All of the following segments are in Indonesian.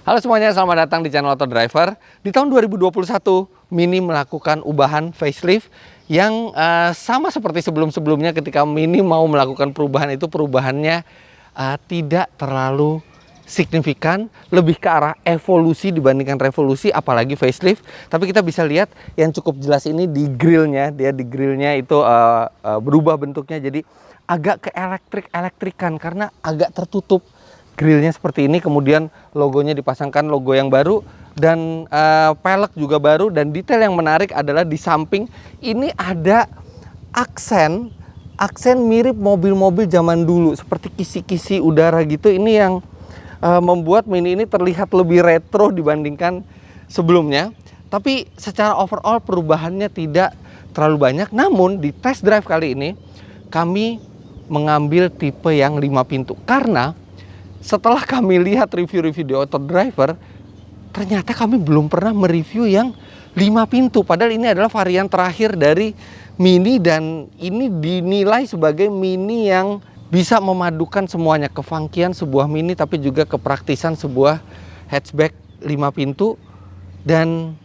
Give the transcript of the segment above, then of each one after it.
Halo semuanya, selamat datang di channel Auto Driver. Di tahun 2021, Mini melakukan ubahan facelift yang sama seperti sebelum-sebelumnya. Ketika Mini mau melakukan perubahan itu, perubahannya tidak terlalu signifikan, lebih ke arah evolusi dibandingkan revolusi, apalagi facelift. Tapi kita bisa lihat yang cukup jelas ini di grillnya. Dia di grillnya itu berubah bentuknya jadi agak ke elektrik-elektrikan karena agak tertutup. Grillnya seperti ini, kemudian logonya dipasangkan logo yang baru dan pelek juga baru. Dan detail yang menarik adalah di samping ini ada aksen mirip mobil-mobil zaman dulu seperti kisi-kisi udara gitu. Ini yang membuat Mini ini terlihat lebih retro dibandingkan sebelumnya. Tapi secara overall perubahannya tidak terlalu banyak. Namun di test drive kali ini kami mengambil tipe yang 5 pintu karena setelah kami lihat review-review di Auto Driver, ternyata kami belum pernah mereview yang 5 pintu. Padahal ini adalah varian terakhir dari Mini dan ini dinilai sebagai Mini yang bisa memadukan semuanya. Kefunkian sebuah Mini tapi juga kepraktisan sebuah hatchback 5 pintu. Dan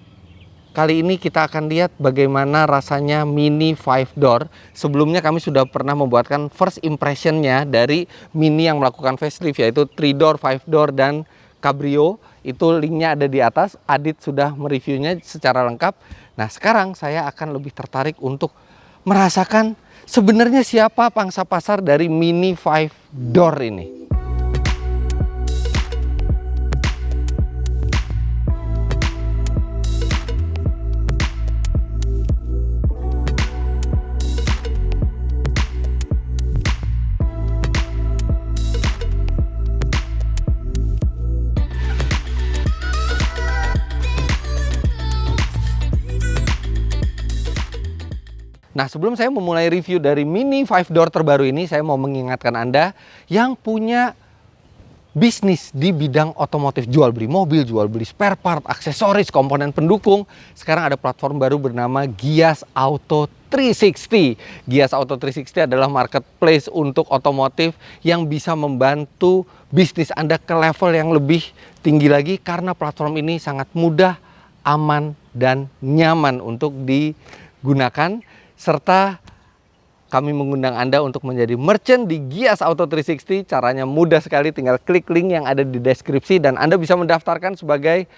kali ini kita akan lihat bagaimana rasanya Mini 5 door. Sebelumnya kami sudah pernah membuatkan first impressionnya dari Mini yang melakukan facelift, yaitu 3 door, 5 door, dan Cabrio. Itu linknya ada di atas. Adit sudah mereviewnya secara lengkap. Nah sekarang saya akan lebih tertarik untuk merasakan sebenarnya siapa pangsa pasar dari Mini 5 door ini. Nah, sebelum saya memulai review dari Mini 5 door terbaru ini, saya mau mengingatkan Anda yang punya bisnis di bidang otomotif, jual beli mobil, jual beli spare part, aksesoris, komponen pendukung. Sekarang ada platform baru bernama Gias Auto 360. Gias Auto 360 adalah marketplace untuk otomotif yang bisa membantu bisnis Anda ke level yang lebih tinggi lagi karena platform ini sangat mudah, aman, dan nyaman untuk digunakan. Serta kami mengundang Anda untuk menjadi merchant di Gias Auto 360. Caranya mudah sekali, tinggal klik link yang ada di deskripsi dan Anda bisa mendaftarkan sebagai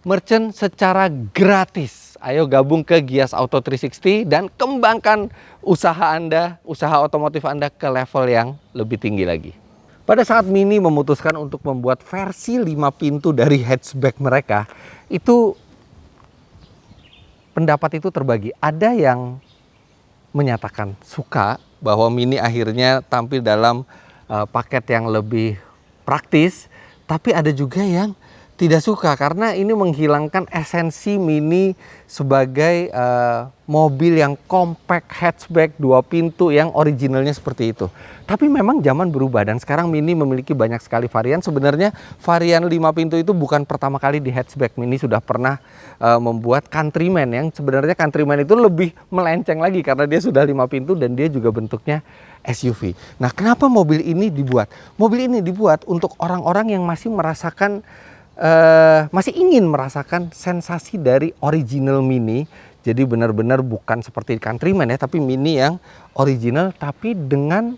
merchant secara gratis. Ayo gabung ke Gias Auto 360 dan kembangkan usaha Anda, usaha otomotif Anda ke level yang lebih tinggi lagi. Pada saat Mini memutuskan untuk membuat versi 5 pintu dari hatchback mereka, itu pendapat itu terbagi. Ada yang menyatakan suka bahwa Mini akhirnya tampil dalam paket yang lebih praktis, tapi ada juga yang tidak suka karena ini menghilangkan esensi Mini sebagai mobil yang compact hatchback 2 pintu yang originalnya seperti itu. Tapi memang zaman berubah dan sekarang Mini memiliki banyak sekali varian. Sebenarnya varian 5 pintu itu bukan pertama kali di hatchback. Mini sudah pernah membuat Countryman yang sebenarnya Countryman itu lebih melenceng lagi karena dia sudah 5 pintu dan dia juga bentuknya SUV. Nah, kenapa mobil ini dibuat? Mobil ini dibuat untuk orang-orang yang masih merasakan masih ingin merasakan sensasi dari original Mini. Jadi benar-benar bukan seperti Countryman ya, tapi Mini yang original tapi dengan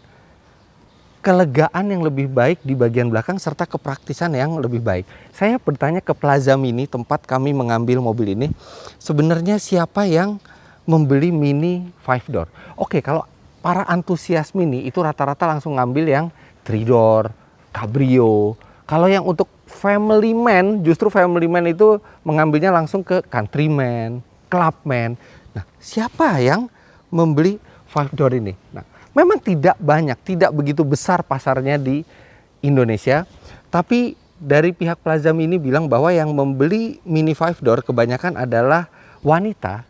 kelegaan yang lebih baik di bagian belakang serta kepraktisan yang lebih baik. Saya bertanya ke Plaza Mini, tempat kami mengambil mobil ini, sebenarnya siapa yang membeli Mini 5 door? Oke, kalau para antusias Mini itu rata-rata langsung ngambil yang 3 door, Cabrio. Kalau yang untuk family man, justru family man itu mengambilnya langsung ke Countryman, Clubman. Nah, siapa yang membeli 5 door ini? Nah, memang tidak banyak, tidak begitu besar pasarnya di Indonesia. Tapi dari pihak Plaza Mini bilang bahwa yang membeli Mini 5 door kebanyakan adalah wanita,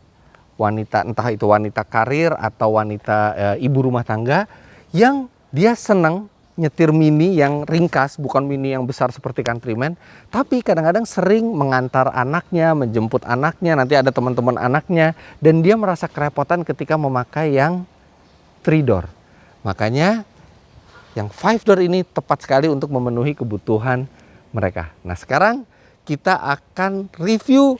entah itu wanita karir atau wanita ibu rumah tangga yang dia senang nyetir Mini yang ringkas, bukan Mini yang besar seperti Countryman, tapi kadang-kadang sering mengantar anaknya, menjemput anaknya, nanti ada teman-teman anaknya, dan dia merasa kerepotan ketika memakai yang 3 door. Makanya yang 5 door ini tepat sekali untuk memenuhi kebutuhan mereka. Nah, sekarang kita akan review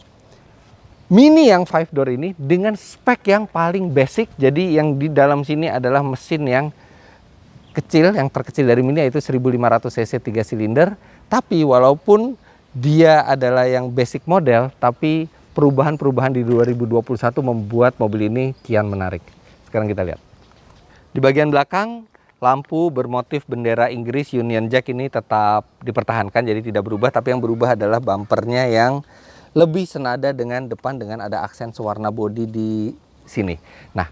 Mini yang 5 door ini dengan spek yang paling basic. Jadi yang di dalam sini adalah mesin yang kecil, yang terkecil dari Mini, yaitu 1500 cc 3 silinder. Tapi walaupun dia adalah yang basic model, tapi perubahan-perubahan di 2021 membuat mobil ini kian menarik. Sekarang kita lihat. Di bagian belakang, lampu bermotif bendera Inggris Union Jack ini tetap dipertahankan, jadi tidak berubah. Tapi yang berubah adalah bumpernya yang lebih senada dengan depan, dengan ada aksen warna bodi di sini. Nah,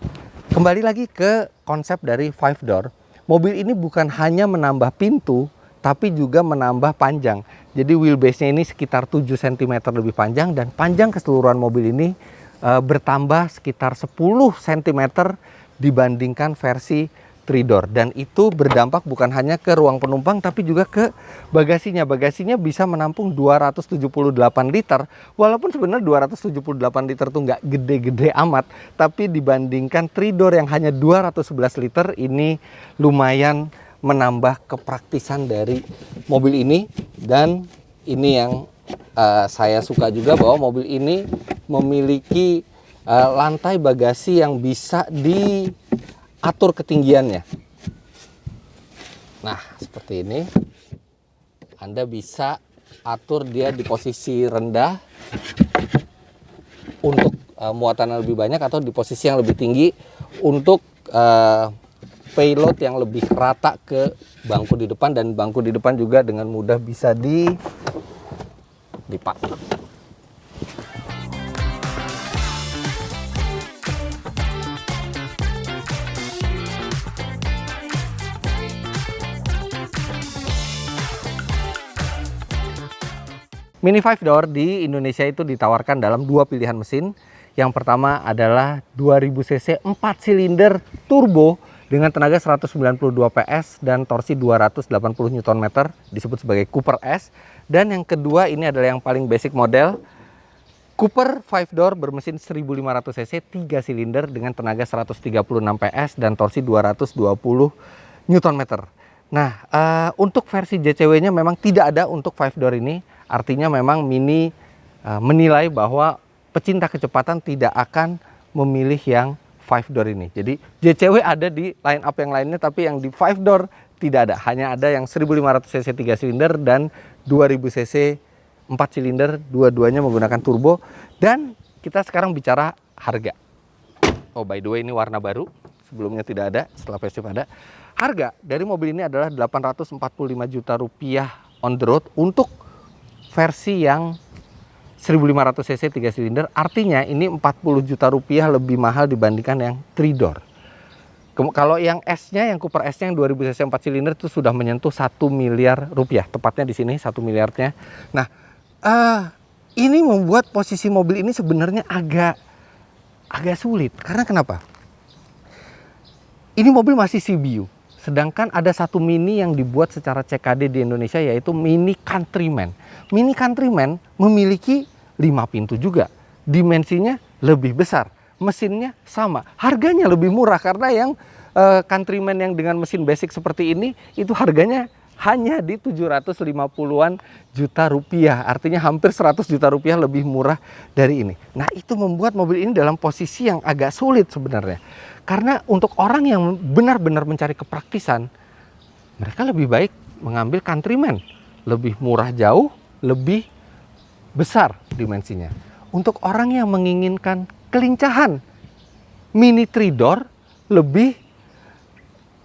kembali lagi ke konsep dari 5 door. Mobil ini bukan hanya menambah pintu, tapi juga menambah panjang. Jadi wheelbase-nya ini sekitar 7 cm lebih panjang, dan panjang keseluruhan mobil ini bertambah sekitar 10 cm dibandingkan versi 3 door. Dan itu berdampak bukan hanya ke ruang penumpang, tapi juga ke bagasinya. Bagasinya bisa menampung 278 liter. Walaupun sebenarnya 278 liter itu nggak gede-gede amat, tapi dibandingkan 3 door yang hanya 211 liter, ini lumayan menambah kepraktisan dari mobil ini. Dan ini yang saya suka juga, bahwa mobil ini memiliki lantai bagasi yang bisa diatur ketinggiannya. Nah, seperti ini. Anda bisa atur dia di posisi rendah untuk muatan yang lebih banyak, atau di posisi yang lebih tinggi untuk payload yang lebih rata ke bangku di depan. Dan bangku di depan juga dengan mudah bisa dilipat. Mini 5 door di Indonesia itu ditawarkan dalam 2 pilihan mesin. Yang pertama adalah 2000 cc 4 silinder turbo dengan tenaga 192 PS dan torsi 280 Nm, disebut sebagai Cooper S. Dan yang kedua ini adalah yang paling basic model, Cooper 5 door bermesin 1500 cc 3 silinder dengan tenaga 136 PS dan torsi 220 Nm. Nah, untuk versi JCW-nya memang tidak ada untuk 5 door ini. Artinya memang Mini menilai bahwa pecinta kecepatan tidak akan memilih yang 5 door ini. Jadi JCW ada di line up yang lainnya, tapi yang di 5 door tidak ada. Hanya ada yang 1500 cc 3 silinder dan 2000 cc 4 silinder, dua-duanya menggunakan turbo. Dan kita sekarang bicara harga. Oh, by the way, ini warna baru. Sebelumnya tidak ada, setelah festif ada. Harga dari mobil ini adalah 845 juta rupiah on the road untuk versi yang 1500 cc 3 silinder. Artinya ini 40 juta rupiah lebih mahal dibandingkan yang 3 door. Kalau yang S-nya, yang Cooper S-nya yang 2000 cc 4 silinder itu sudah menyentuh 1 miliar rupiah. Tepatnya di sini 1 miliarnya. Nah, ini membuat posisi mobil ini sebenarnya agak sulit. Karena kenapa? Ini mobil masih CBU. Sedangkan ada satu Mini yang dibuat secara CKD di Indonesia, yaitu Mini Countryman. Mini Countryman memiliki 5 pintu juga. Dimensinya lebih besar. Mesinnya sama. Harganya lebih murah karena yang Countryman yang dengan mesin basic seperti ini, itu harganya hanya di 750-an juta rupiah. Artinya hampir 100 juta rupiah lebih murah dari ini. Nah, itu membuat mobil ini dalam posisi yang agak sulit sebenarnya. Karena untuk orang yang benar-benar mencari kepraktisan, mereka lebih baik mengambil Countryman. Lebih murah jauh, lebih besar dimensinya. Untuk orang yang menginginkan kelincahan, Mini 3 door lebih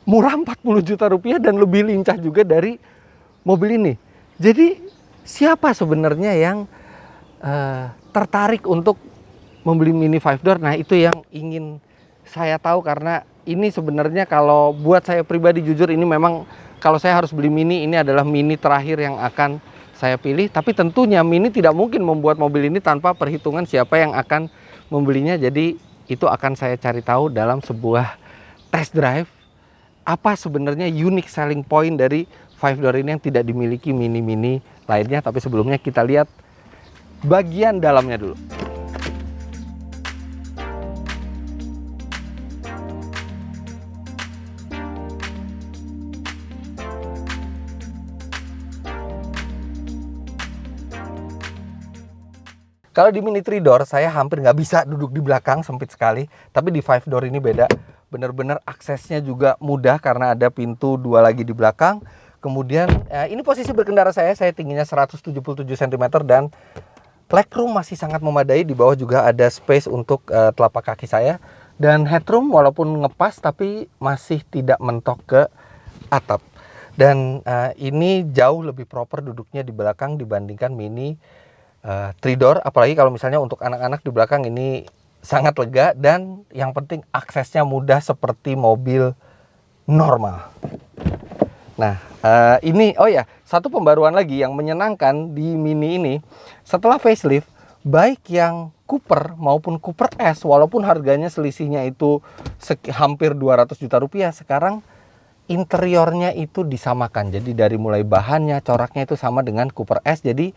murah 40 juta rupiah dan lebih lincah juga dari mobil ini. Jadi siapa sebenarnya yang tertarik untuk membeli Mini 5 door? Nah, itu yang ingin saya tahu, karena ini sebenarnya kalau buat saya pribadi, jujur ini memang kalau saya harus beli Mini, ini adalah Mini terakhir yang akan saya pilih. Tapi tentunya Mini tidak mungkin membuat mobil ini tanpa perhitungan siapa yang akan membelinya. Jadi itu akan saya cari tahu dalam sebuah test drive. Apa sebenarnya unique selling point dari 5 door ini yang tidak dimiliki Mini-Mini lainnya. Tapi sebelumnya kita lihat bagian dalamnya dulu. Kalau di Mini 3 door saya hampir nggak bisa duduk di belakang, sempit sekali. Tapi di 5 door ini beda. Bener-bener aksesnya juga mudah karena ada pintu 2 lagi di belakang. Kemudian ini posisi berkendara saya tingginya 177 cm dan legroom masih sangat memadai. Di bawah juga ada space untuk telapak kaki saya. Dan headroom walaupun ngepas tapi masih tidak mentok ke atap. Dan ini jauh lebih proper duduknya di belakang dibandingkan Mini 3 door. Apalagi kalau misalnya untuk anak-anak di belakang ini sangat lega. Dan yang penting aksesnya mudah seperti mobil normal. Nah ini, oh ya, satu pembaruan lagi yang menyenangkan di Mini ini. Setelah facelift, baik yang Cooper maupun Cooper S, walaupun harganya selisihnya itu hampir 200 juta rupiah, sekarang interiornya itu disamakan. Jadi dari mulai bahannya, coraknya itu sama dengan Cooper S. Jadi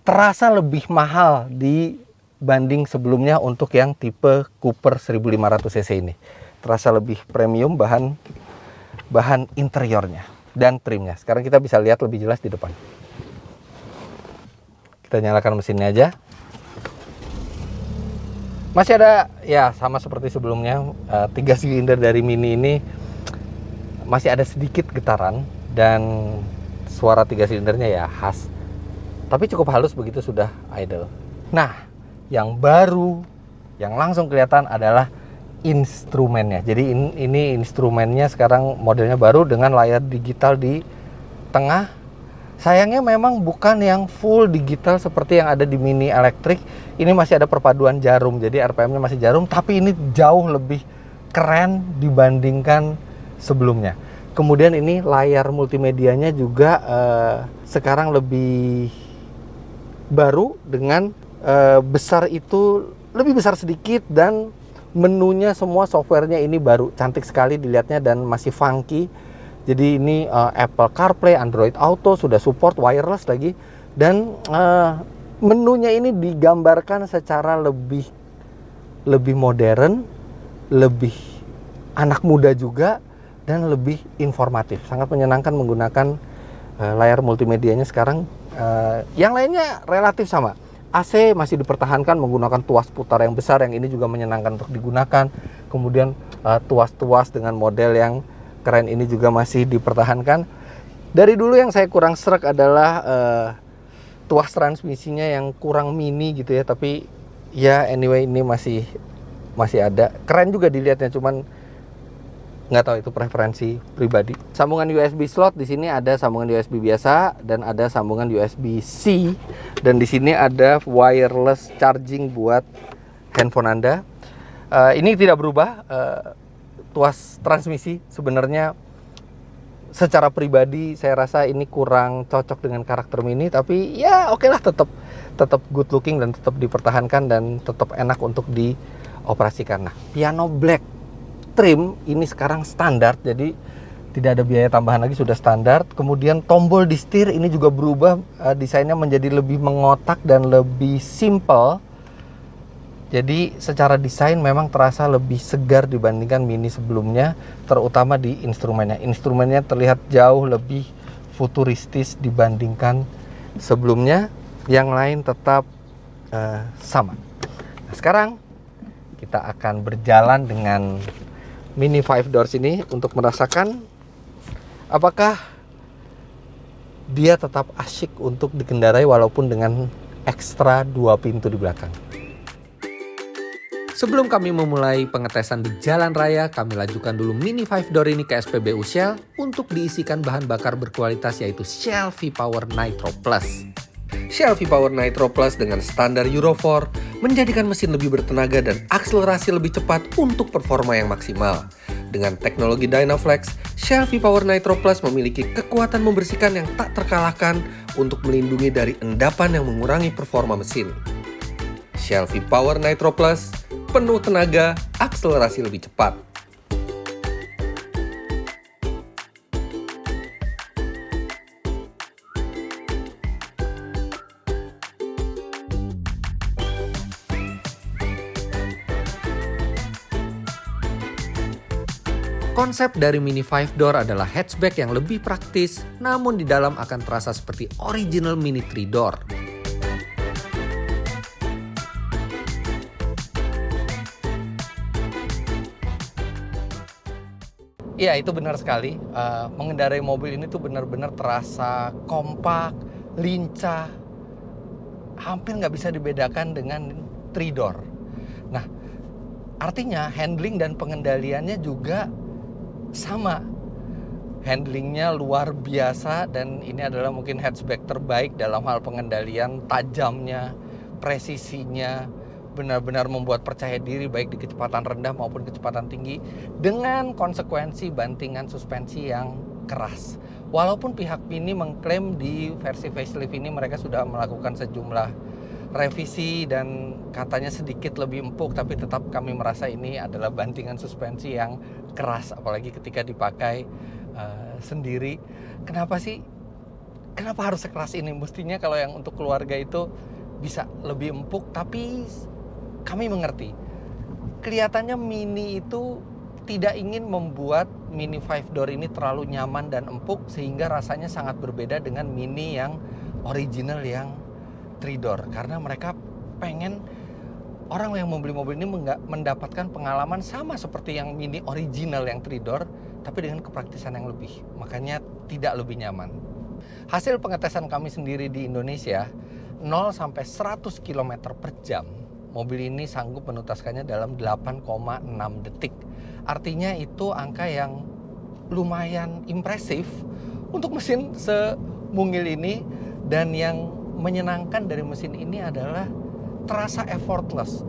terasa lebih mahal dibanding sebelumnya untuk yang tipe Cooper 1500 cc ini. Terasa lebih premium bahan interiornya dan trimnya. Sekarang kita bisa lihat lebih jelas di depan. Kita nyalakan mesinnya aja. Masih ada, ya sama seperti sebelumnya, 3 silinder dari Mini ini masih ada sedikit getaran. Dan suara 3 silindernya ya khas. Tapi cukup halus begitu sudah idle. Nah, yang baru, yang langsung kelihatan adalah instrumennya. Jadi ini instrumennya sekarang modelnya baru dengan layar digital di tengah. Sayangnya memang bukan yang full digital seperti yang ada di Mini elektrik. Ini masih ada perpaduan jarum, jadi RPM-nya masih jarum, tapi ini jauh lebih keren dibandingkan sebelumnya. Kemudian ini layar multimedianya juga sekarang lebih baru dengan besar itu lebih besar sedikit, dan menunya semua softwarenya ini baru, cantik sekali dilihatnya dan masih funky. Jadi ini Apple CarPlay, Android Auto, sudah support wireless lagi. Dan menunya ini digambarkan secara lebih modern, lebih anak muda juga, dan lebih informatif. Sangat menyenangkan menggunakan layar multimedianya sekarang. Yang lainnya relatif sama. AC masih dipertahankan menggunakan tuas putar yang besar, yang ini juga menyenangkan untuk digunakan. Kemudian tuas-tuas dengan model yang keren ini juga masih dipertahankan. Dari dulu yang saya kurang srek adalah tuas transmisinya yang kurang mini gitu ya, tapi ya anyway ini masih ada. Keren juga dilihatnya, cuman nggak tahu, itu preferensi pribadi. Sambungan USB slot di sini ada sambungan USB biasa dan ada sambungan USB-C, dan di sini ada wireless charging buat handphone Anda. Ini tidak berubah. Tuas transmisi sebenarnya secara pribadi saya rasa ini kurang cocok dengan karakter Mini, tapi ya oke lah, tetap good looking dan tetap dipertahankan dan tetap enak untuk dioperasikan. Nah, piano black trim ini sekarang standar, jadi tidak ada biaya tambahan lagi, sudah standar. Kemudian tombol di setir ini juga berubah, desainnya menjadi lebih mengotak dan lebih simple. Jadi secara desain memang terasa lebih segar dibandingkan Mini sebelumnya, terutama di instrumennya. Instrumennya terlihat jauh lebih futuristis dibandingkan sebelumnya. Yang lain tetap sama. Nah, sekarang kita akan berjalan dengan Mini 5 doors ini untuk merasakan apakah dia tetap asyik untuk dikendarai walaupun dengan ekstra 2 pintu di belakang. Sebelum kami memulai pengetesan di jalan raya, kami lanjutkan dulu Mini 5 door ini ke SPBU Shell untuk diisikan bahan bakar berkualitas, yaitu Shell V-Power Nitro Plus. Shell V-Power Nitro Plus dengan standar Euro 4 menjadikan mesin lebih bertenaga dan akselerasi lebih cepat untuk performa yang maksimal. Dengan teknologi Dynaflex, Shell V-Power Nitro Plus memiliki kekuatan membersihkan yang tak terkalahkan untuk melindungi dari endapan yang mengurangi performa mesin. Shell V-Power Nitro Plus, penuh tenaga, akselerasi lebih cepat. Konsep dari Mini 5 door adalah hatchback yang lebih praktis, namun di dalam akan terasa seperti original Mini 3 door. Iya, itu benar sekali. Mengendarai mobil ini tuh benar-benar terasa kompak, lincah, hampir nggak bisa dibedakan dengan three door. Nah, artinya handling dan pengendaliannya juga sama. Handlingnya luar biasa dan ini adalah mungkin hatchback terbaik dalam hal pengendalian, tajamnya, presisinya, benar-benar membuat percaya diri baik di kecepatan rendah maupun kecepatan tinggi dengan konsekuensi bantingan suspensi yang keras. Walaupun pihak Mini mengklaim di versi facelift ini mereka sudah melakukan sejumlah revisi dan katanya sedikit lebih empuk, tapi tetap kami merasa ini adalah bantingan suspensi yang keras, apalagi ketika dipakai sendiri. Kenapa sih? Kenapa harus sekeras ini? Mestinya kalau yang untuk keluarga itu bisa lebih empuk, tapi kami mengerti. Kelihatannya Mini itu tidak ingin membuat Mini 5 door ini terlalu nyaman dan empuk sehingga rasanya sangat berbeda dengan Mini yang original yang 3 door, karena mereka pengen orang yang membeli mobil ini mendapatkan pengalaman sama seperti yang Mini original yang 3 door, tapi dengan kepraktisan yang lebih, makanya tidak lebih nyaman. Hasil pengetesan kami sendiri di Indonesia, 0 sampai 100 km per jam, mobil ini sanggup menutaskannya dalam 8,6 detik. Artinya itu angka yang lumayan impresif untuk mesin semungil ini, dan yang menyenangkan dari mesin ini adalah terasa effortless.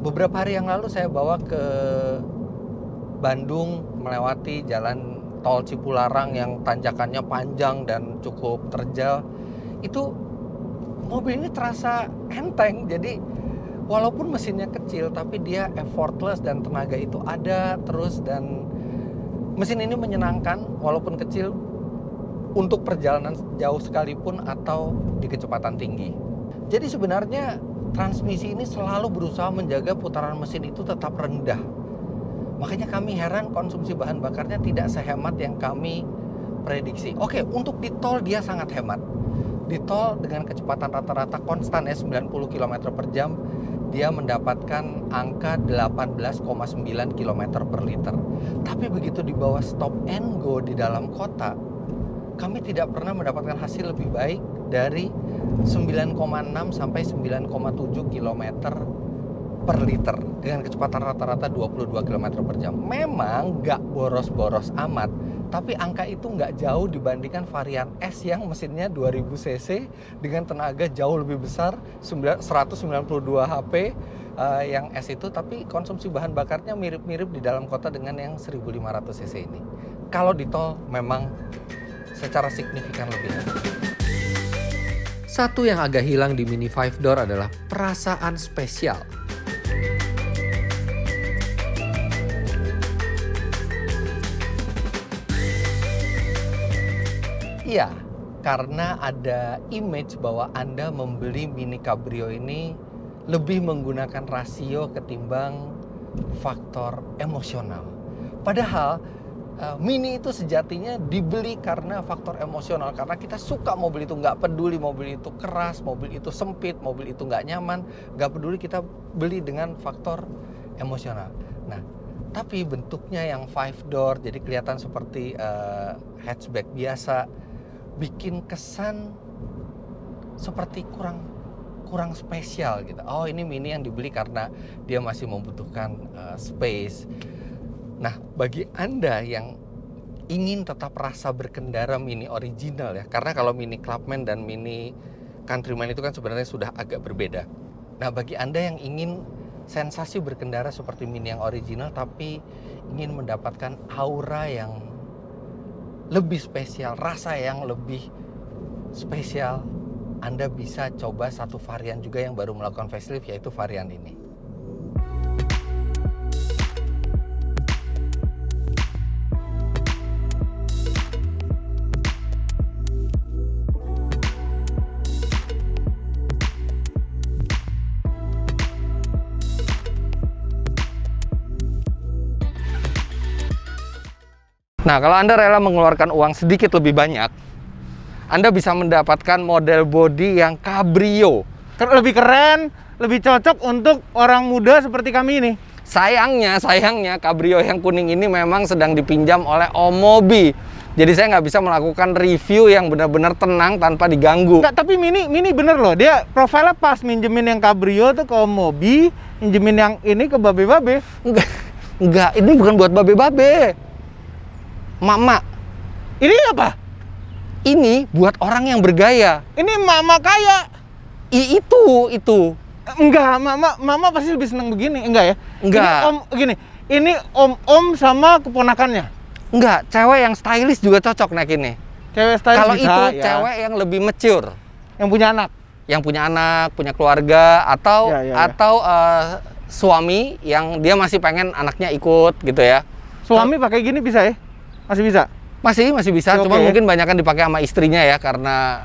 Beberapa hari yang lalu saya bawa ke Bandung melewati jalan tol Cipularang yang tanjakannya panjang dan cukup terjal. Itu mobil ini terasa enteng. Jadi walaupun mesinnya kecil tapi dia effortless dan tenaga itu ada terus, dan mesin ini menyenangkan walaupun kecil untuk perjalanan jauh sekalipun atau di kecepatan tinggi. Jadi sebenarnya transmisi ini selalu berusaha menjaga putaran mesin itu tetap rendah. Makanya kami heran konsumsi bahan bakarnya tidak sehemat yang kami prediksi. Oke, untuk di tol dia sangat hemat. Di tol dengan kecepatan rata-rata konstan 90 km per jam, dia mendapatkan angka 18,9 km per liter. Tapi begitu di bawah stop and go di dalam kota, kami tidak pernah mendapatkan hasil lebih baik dari 9,6 sampai 9,7 km per liter dengan kecepatan rata-rata 22 km per jam. Memang nggak boros-boros amat, tapi angka itu nggak jauh dibandingkan varian S yang mesinnya 2000 cc dengan tenaga jauh lebih besar, 192 HP yang S itu, tapi konsumsi bahan bakarnya mirip-mirip di dalam kota dengan yang 1500 cc ini. Kalau di tol memang secara signifikan lebih hemat. Satu yang agak hilang di Mini 5 door adalah perasaan spesial. Iya, karena ada image bahwa Anda membeli Mini Cabrio ini lebih menggunakan rasio ketimbang faktor emosional. Padahal Mini itu sejatinya dibeli karena faktor emosional, karena kita suka mobil itu, nggak peduli mobil itu keras, mobil itu sempit, mobil itu nggak nyaman, nggak peduli, kita beli dengan faktor emosional. Nah, tapi bentuknya yang 5 door jadi kelihatan seperti hatchback biasa, bikin kesan seperti kurang spesial gitu. Oh, ini Mini yang dibeli karena dia masih membutuhkan space. Nah, bagi Anda yang ingin tetap rasa berkendara Mini original ya, karena kalau Mini Clubman dan Mini Countryman itu kan sebenarnya sudah agak berbeda. Nah, bagi Anda yang ingin sensasi berkendara seperti Mini yang original tapi ingin mendapatkan aura yang lebih spesial, rasa yang lebih spesial, Anda bisa coba satu varian juga yang baru melakukan facelift, yaitu varian ini. Nah, kalau Anda rela mengeluarkan uang sedikit lebih banyak, Anda bisa mendapatkan model bodi yang cabrio. Lebih keren, lebih cocok untuk orang muda seperti kami ini. Sayangnya Cabrio yang kuning ini memang sedang dipinjam oleh Om Mobi. Jadi saya nggak bisa melakukan review yang benar-benar tenang tanpa diganggu. Nggak, tapi Mini bener loh. Dia profilnya pas, minjemin yang Cabrio tuh ke Om Mobi, minjemin yang ini ke babe-babe. Enggak, ini bukan buat babe-babe. Mak-mak. Ini apa? Ini buat orang yang bergaya. Ini mama kaya. Itu. Enggak, mama pasti lebih seneng begini. Enggak ya? Enggak. Ini om sama keponakannya. Enggak, cewek yang stylish juga cocok naik ini. Cewek stylish Kalau bisa, itu ya. cewek yang lebih mature, Yang punya anak. yang punya anak, punya keluarga, atau Ya. suami yang dia masih pengen anaknya ikut gitu ya. Suami pakai gini bisa ya? Masih bisa? Masih bisa, Oke. cuma mungkin banyakan dipakai sama istrinya ya, karena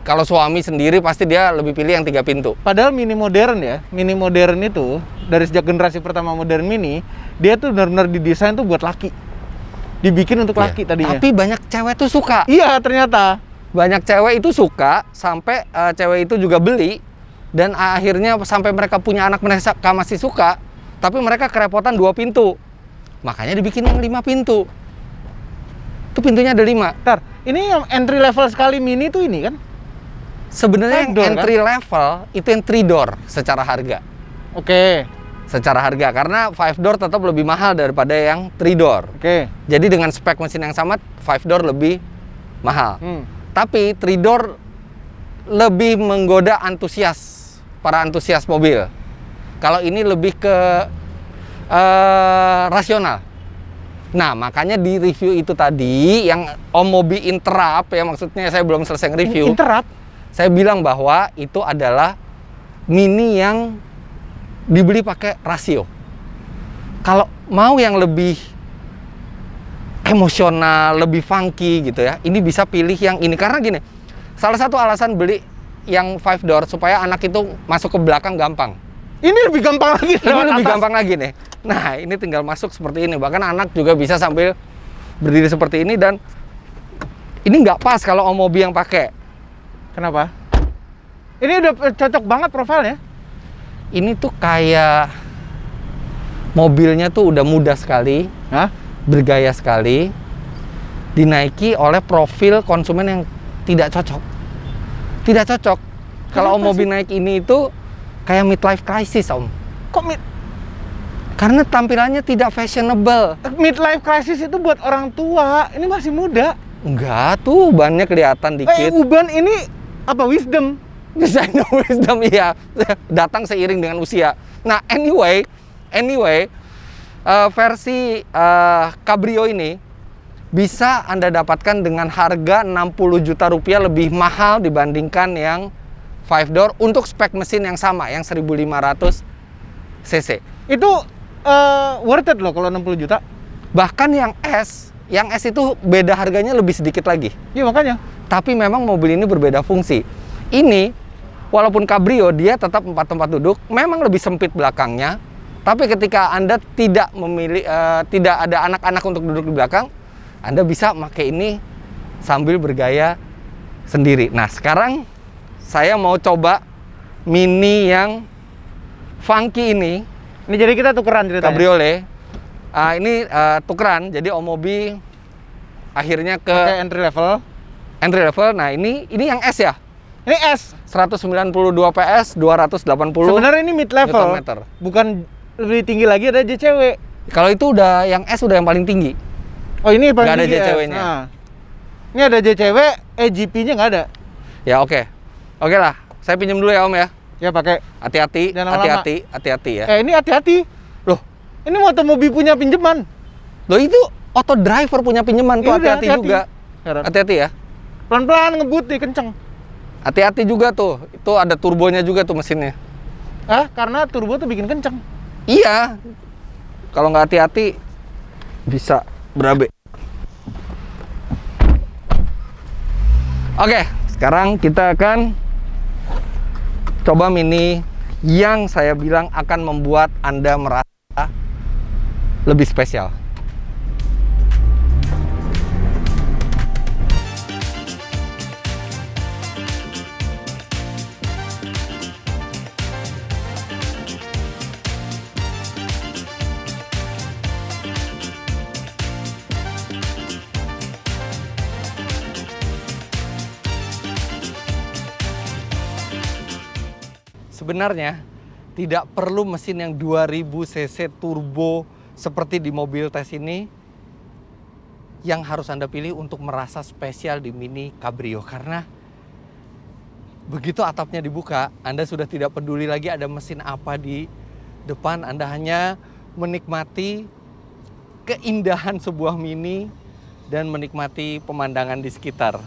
kalau suami sendiri pasti dia lebih pilih yang 3 pintu. Padahal Mini modern ya, Mini modern itu dari sejak generasi pertama modern Mini, dia tuh benar-benar didesain tuh buat laki. Dibikin untuk Iya. laki tadinya. Tapi banyak cewek tuh suka. Iya, ternyata. Banyak cewek itu suka, sampai cewek itu juga beli, dan akhirnya sampai mereka punya anak mereka masih suka, tapi mereka kerepotan 2 pintu. Makanya dibikin yang 5 pintu. Itu pintunya ada 5. Ntar, ini yang entry level sekali Mini tuh ini kan? Sebenarnya yang 5 door, entry level itu yang 3 door secara harga. Oke. Secara harga, karena 5 door tetap lebih mahal daripada yang 3 door. Oke. Jadi dengan spek mesin yang sama, 5 door lebih mahal. Tapi 3 door lebih menggoda para antusias mobil. Kalau ini lebih ke rasional. Nah, makanya di review itu tadi yang Om Mobi interrupt ya, maksudnya saya belum selesai nge-review. Interrupt? Saya bilang bahwa itu adalah Mini yang dibeli pakai rasio. Kalau mau yang lebih emosional, lebih funky gitu ya, ini bisa pilih yang ini. Karena gini, salah satu alasan beli yang 5 door supaya anak itu masuk ke belakang gampang. Ini lebih gampang lagi. Ini lebih gampang lagi nih. Nah, ini tinggal masuk seperti ini. Bahkan anak juga bisa sambil berdiri seperti ini, dan ini nggak pas kalau Om Mobi yang pakai. Kenapa? Ini udah cocok banget profilnya. Ini tuh kayak mobilnya tuh udah mudah sekali, Hah? bergaya sekali, dinaiki oleh profil konsumen yang tidak cocok. Tidak cocok. Kalau Om Kenapa Mobi sih? naik ini itu kayak midlife crisis, Om. Kok Karena tampilannya tidak fashionable. midlife crisis itu buat orang tua? Ini masih muda. Enggak, tuh bannya kelihatan dikit. Uban ini apa wisdom? Design wisdom, iya. Datang seiring dengan usia. Nah, anyway, versi Cabrio ini bisa Anda dapatkan dengan harga 60 juta rupiah lebih mahal dibandingkan yang 5 door untuk spek mesin yang sama, yang 1500 cc. Itu worth it loh kalau 60 juta. Bahkan yang S itu beda harganya lebih sedikit lagi. Iya makanya. Tapi memang mobil ini berbeda fungsi. Ini walaupun Cabrio, dia tetap 4 tempat duduk, memang lebih sempit belakangnya. Tapi ketika Anda tidak ada anak-anak untuk duduk di belakang, Anda bisa pakai ini sambil bergaya sendiri. Nah, sekarang saya mau coba Mini yang funky ini. Ini jadi kita tukeran ceritanya. Cabriolet. Ini tukeran, jadi Om Mobi akhirnya ke Pakai entry level. Nah, ini yang S ya. Ini S. 192 PS, 280 Sebenarnya ini mid level. Newton-meter. Bukan lebih tinggi lagi, ada JCW. Kalau itu udah yang S udah yang paling tinggi. Oh, ini paling Nggak ada tinggi S. JCW-nya. Nah. Ini ada JCW, GP-nya nggak ada. Ya oke. Oke lah, saya pinjam dulu ya Om ya. Ya pakai. Hati-hati, Jangan lama-lama. hati-hati ya. Ini hati-hati. Loh, Ini Motomobi punya pinjaman. itu auto driver punya pinjaman tuh, Iya, hati-hati hati-hati. juga. Hati-hati ya. Pelan-pelan ngebut nih, kenceng. Hati-hati juga tuh. Itu ada turbonya juga tuh mesinnya. Karena turbo tuh bikin kenceng. Iya. Kalau nggak hati-hati bisa berabe. Oke, sekarang kita akan coba Mini yang saya bilang akan membuat Anda merasa lebih spesial. Sebenarnya tidak perlu mesin yang 2000 cc turbo seperti di mobil tes ini yang harus Anda pilih untuk merasa spesial di Mini Cabrio. Karena begitu atapnya dibuka, Anda sudah tidak peduli lagi ada mesin apa di depan. Anda hanya menikmati keindahan sebuah Mini dan menikmati pemandangan di sekitar.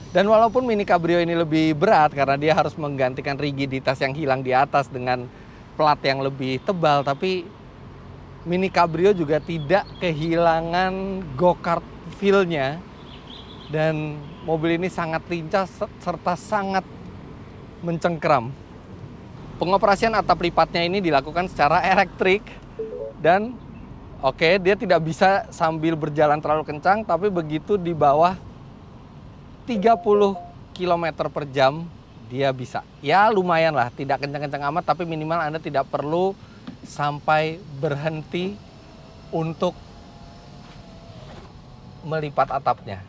Dan walaupun Mini Cabrio ini lebih berat karena dia harus menggantikan rigiditas yang hilang di atas dengan plat yang lebih tebal, tapi Mini Cabrio juga tidak kehilangan go-kart feel-nya. Dan mobil ini sangat lincah serta sangat mencengkeram. Pengoperasian atap lipatnya ini dilakukan secara elektrik dan oke, dia tidak bisa sambil berjalan terlalu kencang, tapi begitu di bawah 30 km per jam dia bisa. Ya lumayan lah, tidak kencang-kencang amat, tapi minimal Anda tidak perlu sampai berhenti untuk melipat atapnya.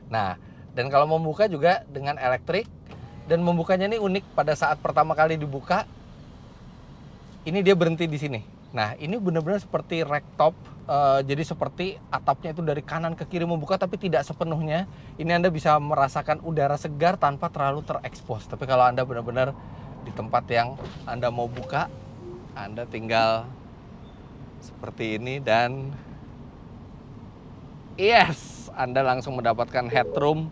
Nah, dan kalau membuka juga dengan elektrik, dan membukanya ini unik. Pada saat pertama kali dibuka, ini dia berhenti di sini. Nah, ini benar-benar seperti ragtop. Jadi seperti atapnya itu dari kanan ke kiri membuka, tapi tidak sepenuhnya. Ini Anda bisa merasakan udara segar tanpa terlalu terekspos. Tapi kalau Anda benar-benar di tempat yang Anda mau buka, Anda tinggal seperti ini dan yes, Anda langsung mendapatkan headroom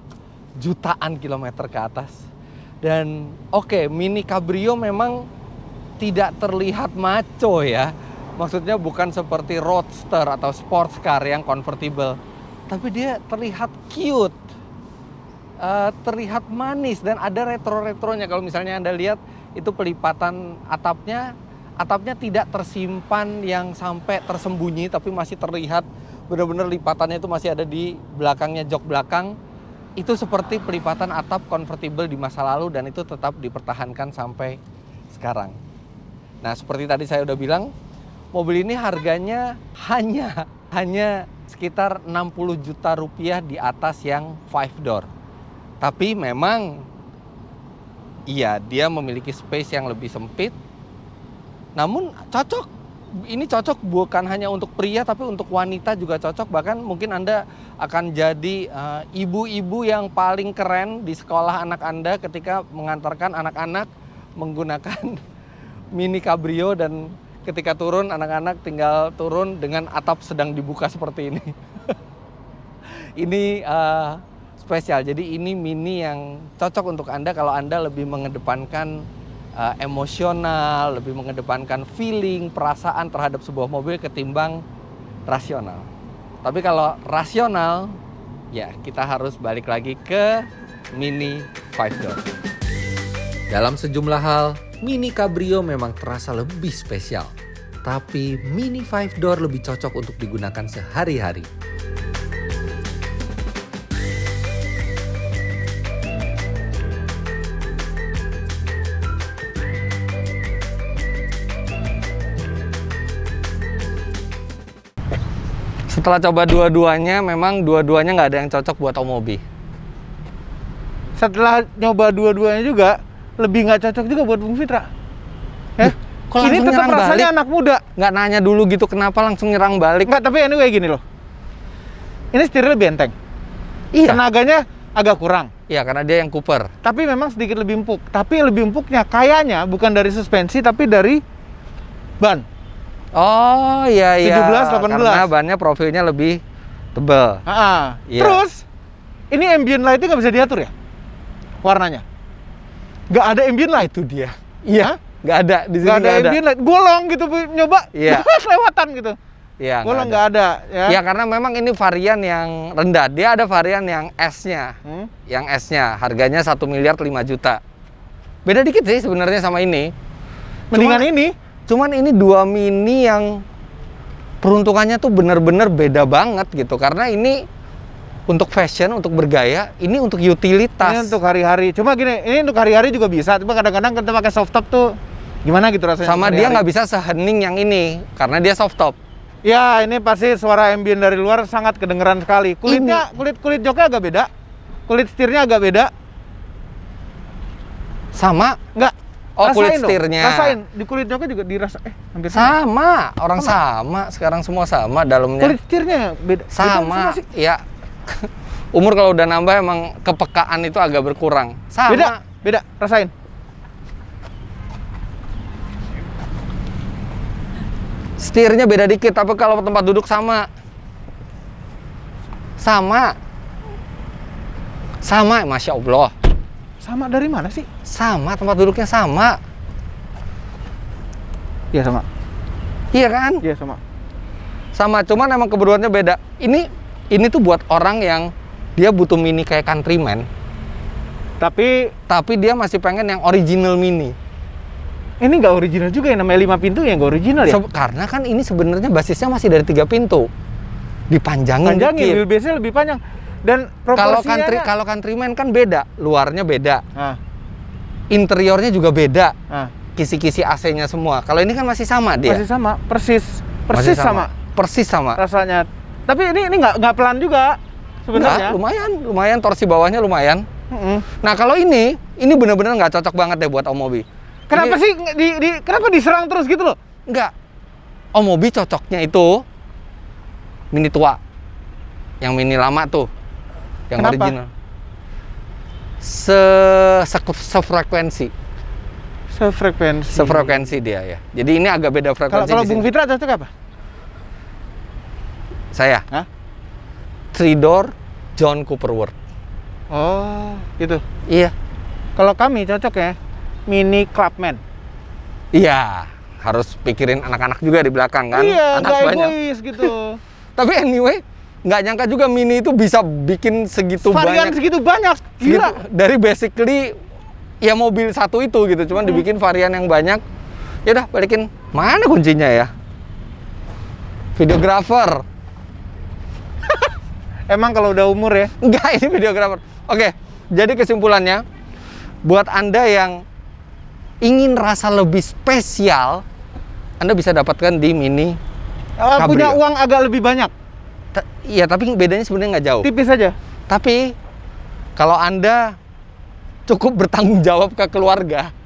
jutaan kilometer ke atas. Dan oke, Mini Cabrio memang tidak terlihat maco ya. Maksudnya bukan seperti roadster atau sports car yang convertible, tapi dia terlihat cute, terlihat manis dan ada retro-retronya. Kalau misalnya Anda lihat itu pelipatan atapnya tidak tersimpan yang sampai tersembunyi, tapi masih terlihat benar-benar lipatannya itu masih ada di belakangnya, jok belakang. Itu seperti pelipatan atap convertible di masa lalu dan itu tetap dipertahankan sampai sekarang. Nah, seperti tadi saya udah bilang, mobil ini harganya hanya sekitar 60 juta rupiah di atas yang 5 door. Tapi memang iya, dia memiliki space yang lebih sempit. Namun cocok. Ini cocok bukan hanya untuk pria tapi untuk wanita juga cocok. Bahkan mungkin Anda akan jadi ibu-ibu yang paling keren di sekolah anak Anda ketika mengantarkan anak-anak menggunakan Mini Cabrio, dan ketika turun, anak-anak tinggal turun dengan atap sedang dibuka seperti ini. Ini spesial. Jadi ini Mini yang cocok untuk Anda kalau Anda lebih mengedepankan emosional, lebih mengedepankan feeling, perasaan terhadap sebuah mobil ketimbang rasional. Tapi kalau rasional, ya kita harus balik lagi ke Mini 5 door. Dalam sejumlah hal, Mini Cabrio memang terasa lebih spesial. Tapi Mini 5 door lebih cocok untuk digunakan sehari-hari. Setelah coba dua-duanya, memang dua-duanya nggak ada yang cocok buat Omobi. Setelah nyoba dua-duanya juga, lebih nggak cocok juga buat Bung Fitra. Ya? Kok Ini langsung tetap nyerang rasanya balik? anak muda. Nggak nanya dulu gitu kenapa langsung nyerang balik? Nggak, tapi anyway gini loh. Ini setirnya lebih enteng. Iya. Tenaganya agak kurang. Iya, karena dia yang Cooper. Tapi memang sedikit lebih empuk. Tapi lebih empuknya kayaknya bukan dari suspensi, tapi dari ban. Oh iya iya. 17, 18. Karena bannya profilnya lebih tebal. Iya. Terus ini ambient light-nya nggak bisa diatur ya? Warnanya nggak ada ambient light. Itu dia. Iya. Nggak ada di sini. Nggak ada ambient light. Golong gitu nyoba. Iya. Lewatan gitu. Iya. Golong nggak ada. Ya. Ya karena memang ini varian yang rendah. Dia ada varian yang S-nya. Yang S-nya harganya 1 miliar 5 juta. Beda dikit sih sebenarnya sama ini. Mendingan ini. Cuman ini dua Mini yang peruntukannya tuh bener-bener beda banget gitu. Karena ini untuk fashion, untuk bergaya, ini untuk utilitas. Ini untuk hari-hari. Cuma gini, ini untuk hari-hari juga bisa. Cuma kadang-kadang kita pakai soft top tuh gimana gitu rasanya. Sama dia nggak bisa sehening yang ini, karena dia soft top. Ya, ini pasti suara ambient dari luar sangat kedengeran sekali. Kulitnya, kulit joknya agak beda. Kulit setirnya agak beda. Sama? Enggak. Oh, kulit Rasain dong. setirnya. Rasain. Di kulit joknya juga dirasa. Hampir Sama, orang sama. Sekarang semua sama dalamnya. Kulit setirnya beda. Sama, Beda sih. ya. Umur kalau udah nambah emang kepekaan itu agak berkurang. Sama. Beda. Rasain. Setirnya beda dikit, tapi kalau tempat duduk sama. Sama, Masya Allah. Sama dari mana sih? Sama, tempat duduknya sama. Iya sama. Iya kan? Iya sama. Sama, cuman emang keberduanya beda. Ini tuh buat orang yang dia butuh mini kayak Countryman, Tapi dia masih pengen yang original mini. ini nggak original juga ya, namanya 5 pintu ya nggak original ya? Karena kan ini sebenarnya basisnya masih dari 3 pintu. Dipanjangin Panjangin, dikit. wheelbase-nya lebih panjang. Dan Kalau proporsinya... kalau Countryman kan beda, luarnya beda, Nah, interiornya juga beda, nah, kisi-kisi AC-nya semua. Kalau ini kan masih sama dia. masih sama, persis Masih sama. Persis sama. Rasanya. Tapi ini nggak pelan juga sebenarnya. Enggak, lumayan torsi bawahnya lumayan. Mm-mm. Nah, kalau ini benar-benar nggak cocok banget deh buat Om Mobi. Kenapa Ini- sih kenapa diserang terus gitu loh? Enggak. Om Mobi cocoknya itu mini tua. Yang mini lama tuh. Yang Kenapa? original. Sefrekuensi. Sefrekuensi dia ya. Jadi ini agak beda frekuensi Kalau di Bung sini. Fitra cocok apa? Saya. Hah? 3-door John Cooperworth. Oh, gitu. Iya. Kalau kami cocok ya Mini Clubman. Iya. Harus pikirin anak-anak juga di belakang kan. Iya, Anak nggak banyak. egois gitu. Tapi anyway, nggak nyangka juga mini itu bisa bikin segitu Varian banyak. segitu banyak. Segitu- Gila. dari basically ya mobil satu itu gitu, cuman dibikin varian yang banyak. Ya udah balikin. Mana kuncinya ya? Videographer. Emang kalau udah umur ya. Enggak, ini videographer. Oke, jadi kesimpulannya buat Anda yang ingin rasa lebih spesial, Anda bisa dapatkan di Mini Punya Cabrio. uang agak lebih banyak. Iya, tapi bedanya sebenarnya nggak jauh. Tipis aja. Tapi kalau Anda cukup bertanggung jawab ke keluarga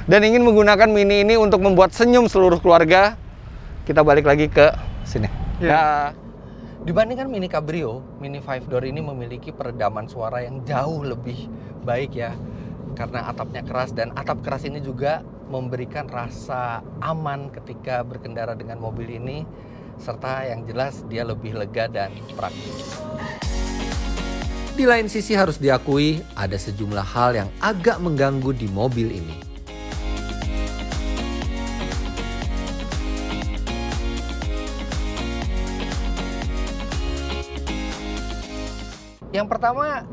dan ingin menggunakan Mini ini untuk membuat senyum seluruh keluarga, kita balik lagi ke sini. Iya. Nah, dibandingkan Mini Cabrio, Mini 5-door ini memiliki peredaman suara yang jauh lebih baik ya. Karena atapnya keras, dan atap keras ini juga memberikan rasa aman ketika berkendara dengan mobil ini, serta yang jelas dia lebih lega dan praktis. Di lain sisi harus diakui, ada sejumlah hal yang agak mengganggu di mobil ini. Yang pertama,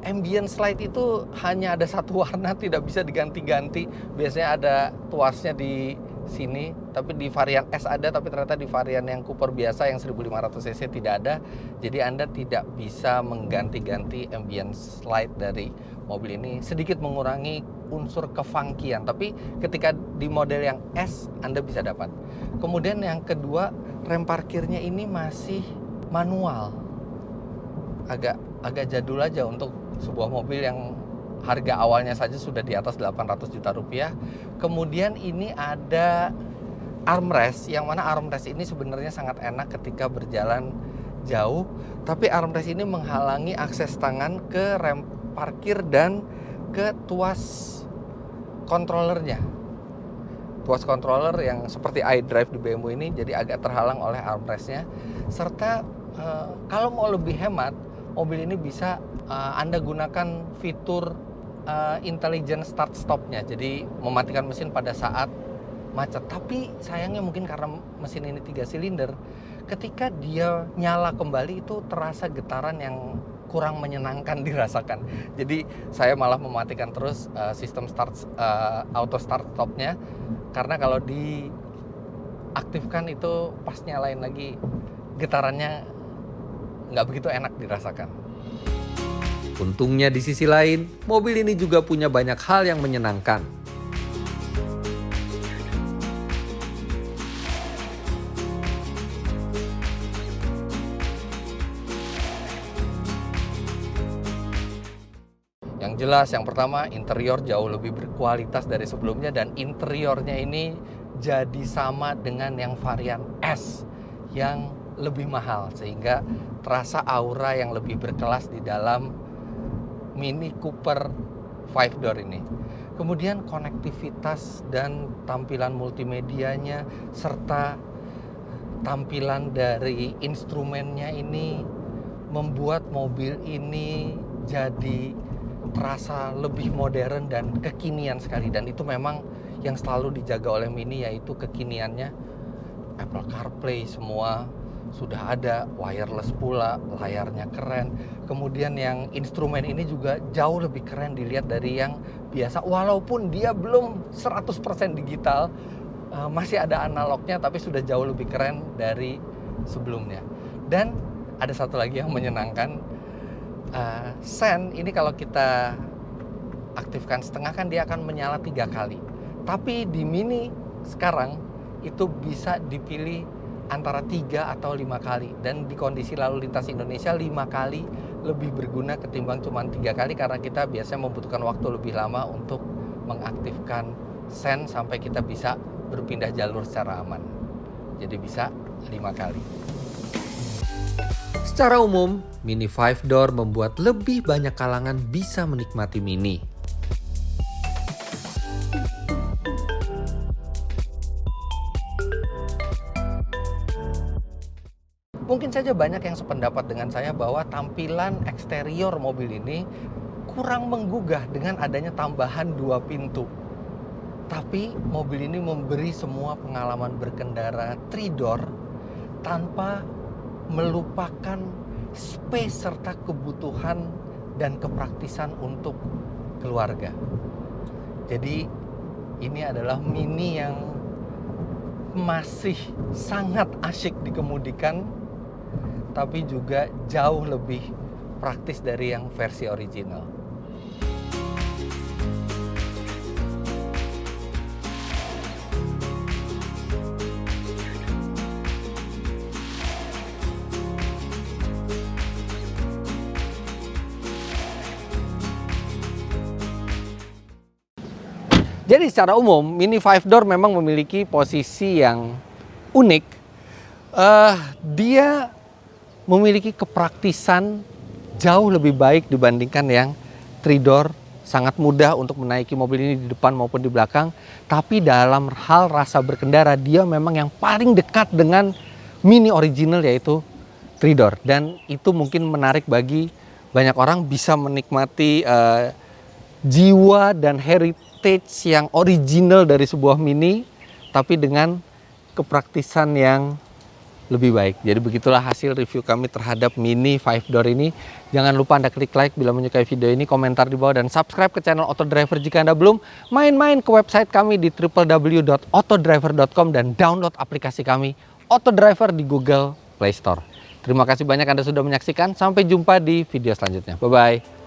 ambient light itu hanya ada satu warna, tidak bisa diganti-ganti. Biasanya ada tuasnya di sini, tapi di varian S ada, tapi ternyata di varian yang Cooper biasa yang 1500 cc tidak ada. Jadi Anda tidak bisa mengganti-ganti ambient light dari mobil ini. Sedikit mengurangi unsur kefunkian, tapi ketika di model yang S Anda bisa dapat. Kemudian yang kedua, rem parkirnya ini masih manual. Agak jadul aja untuk sebuah mobil yang harga awalnya saja sudah di atas 800 juta rupiah. Kemudian ini ada armrest, yang mana armrest ini sebenarnya sangat enak ketika berjalan jauh, tapi armrest ini menghalangi akses tangan ke rem parkir dan ke tuas controllernya. Tuas controller yang seperti iDrive di BMW ini jadi agak terhalang oleh armrestnya. Serta kalau mau lebih hemat, mobil ini bisa Anda gunakan fitur intelligent start stopnya, jadi mematikan mesin pada saat macet. Tapi sayangnya mungkin karena mesin ini 3 silinder, ketika dia nyala kembali itu terasa getaran yang kurang menyenangkan dirasakan. Jadi saya malah mematikan terus sistem auto start stopnya, karena kalau diaktifkan itu pas nyalain lagi getarannya nggak begitu enak dirasakan. Untungnya di sisi lain, mobil ini juga punya banyak hal yang menyenangkan. Yang jelas yang pertama interior jauh lebih berkualitas dari sebelumnya, dan interiornya ini jadi sama dengan yang varian S yang lebih mahal, sehingga terasa aura yang lebih berkelas di dalam Mini Cooper 5-door ini. Kemudian konektivitas dan tampilan multimedianya serta tampilan dari instrumennya ini membuat mobil ini jadi terasa lebih modern dan kekinian sekali, dan itu memang yang selalu dijaga oleh Mini, yaitu kekiniannya. Apple CarPlay semua sudah ada, wireless pula, layarnya keren. Kemudian yang instrumen ini juga jauh lebih keren dilihat dari yang biasa, walaupun dia belum 100% digital, masih ada analognya, tapi sudah jauh lebih keren dari sebelumnya. Dan ada satu lagi yang menyenangkan, sen ini kalau kita aktifkan setengah kan dia akan menyala 3 kali. Tapi di Mini sekarang itu bisa dipilih antara 3 atau 5 kali, dan di kondisi lalu lintas Indonesia 5 kali lebih berguna ketimbang cuma 3 kali, karena kita biasanya membutuhkan waktu lebih lama untuk mengaktifkan sen sampai kita bisa berpindah jalur secara aman. Jadi bisa 5 kali. Secara umum, Mini 5-door membuat lebih banyak kalangan bisa menikmati Mini. Mungkin saja banyak yang sependapat dengan saya bahwa tampilan eksterior mobil ini kurang menggugah dengan adanya tambahan 2 pintu. Tapi mobil ini memberi semua pengalaman berkendara 3-door tanpa melupakan space serta kebutuhan dan kepraktisan untuk keluarga. Jadi ini adalah Mini yang masih sangat asyik dikemudikan, tapi juga jauh lebih praktis dari yang versi original. Jadi secara umum Mini 5-door memang memiliki posisi yang unik. Dia memiliki kepraktisan jauh lebih baik dibandingkan yang 3-door. Sangat mudah untuk menaiki mobil ini di depan maupun di belakang. Tapi dalam hal rasa berkendara, dia memang yang paling dekat dengan Mini original, yaitu 3-door. Dan itu mungkin menarik bagi banyak orang, bisa menikmati jiwa dan heritage yang original dari sebuah Mini, tapi dengan kepraktisan yang lebih baik. Jadi begitulah hasil review kami terhadap Mini 5-door ini. Jangan lupa Anda klik like bila menyukai video ini, komentar di bawah, dan subscribe ke channel Autodriver jika Anda belum. Main-main ke website kami di www.autodriver.com dan download aplikasi kami Autodriver di Google Play Store. Terima kasih banyak Anda sudah menyaksikan. Sampai jumpa di video selanjutnya. Bye-bye.